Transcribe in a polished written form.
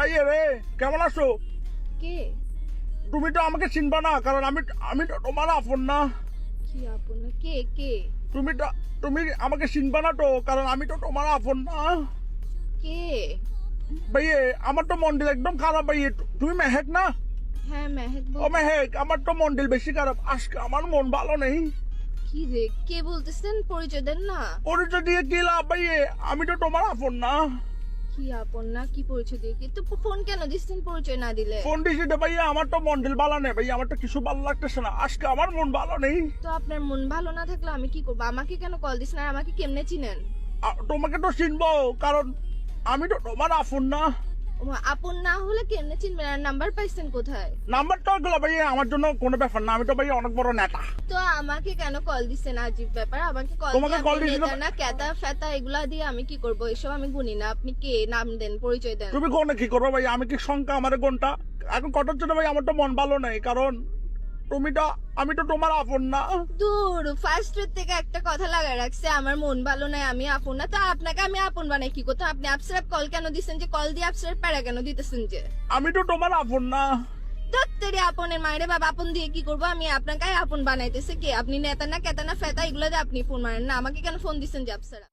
ভাইয়া রে, কেমন আছো? কে? তুমি তো আমাকে চিনবা না, কারণ আমি তো তোমার আপন না। কি আপন না? কে কে? তুমি আমাকে চিনবা না তো, কারণ আমি তো তোমার আপন না। কে? ভাইয়া, আমার তো মন্ডল একদম খারাপ ভাইয়া। তুমি মেহেক না? হ্যাঁ মেহেক ও বল। মেহেক, আমার তো মন্ডল বেশি খারাপ, আজকে আমার মন ভালো নেই। কি রে, কে বলতেছেন? পরিচয় দেন না। পরিচয় দিয়ে কি লাভ ভাইয়া? আমি তো তোমার আপন না। কি আপন না? কি পরিচয় দিয়ে কি? তো ফোন কেন দিচ্ছেন পরিচয় না দিলে? ফোন দিছি তো ভাইয়া, আমার তো মন্ডল ভালো নেই ভাইয়া, আমার তো কিছু ভালো লাগতেছে না, আজকে আমার মন ভালো নেই। তো আপনার মন ভালো না থাকলে আমি কি করবো? আমাকে কেন কল দিচ্ছেন আর আমাকে কেমনে চিনেন? তোমাকে তো চিনবো, কারণ আমি তো তোমার আপন না। আপন না হলে কেমনে চিনবেন? আর নাম্বার পাইছেন কোথায়? নাম্বারটা গুলো ভাইয়া আমার জন্য কোনো ব্যাপার না, আমি তো ভাইয়া অনেক বড় নেতা। তো আমাকে কেন কল দিচ্ছেন? আজীব ব্যাপার। আমাকে কল তোমাকে দিয়ে call আপনি দিয়েছিল- নেতা না ক্যাতা ফেতা এগুলা দিয়ে আমি কি করবো? এসব আমি গুনি না। আপনি কে? নাম দেন, পরিচয় দেন। তুমি কোনে কি করবো ভাইয়া? আমি কি সংখ্যা আমার কোনটা এখন কটার জন্য ভাই? আমার তো মন ভালো নেই, কারণ আমি তো তোমার আপন না। দূর, ফার্স্ট থেকে একটা কথা লাগায় রাখছে, আমার মন ভালো নাই, আমি আপন না। তা আপনাকে আমি আপন বানাই কি করতে? আপনি আপসারাপ কল কেন দিচ্ছেন? যে কল দিয়ে আপসারাপ প্যারা কেন দিতেছেন? যে আমি তো তোমার আপন না। দত্তরে আপনের মায়েরে বাবা, আপন দিয়ে কি করবো? আমি আপনাকে আপন বানাইতেছে কে? আপনি নেতা না কেতা না ফেতা এগুলো দিয়ে আপনি ফোন মারেন না। আমাকে কেন ফোন দিচ্ছেন যে আপসারা?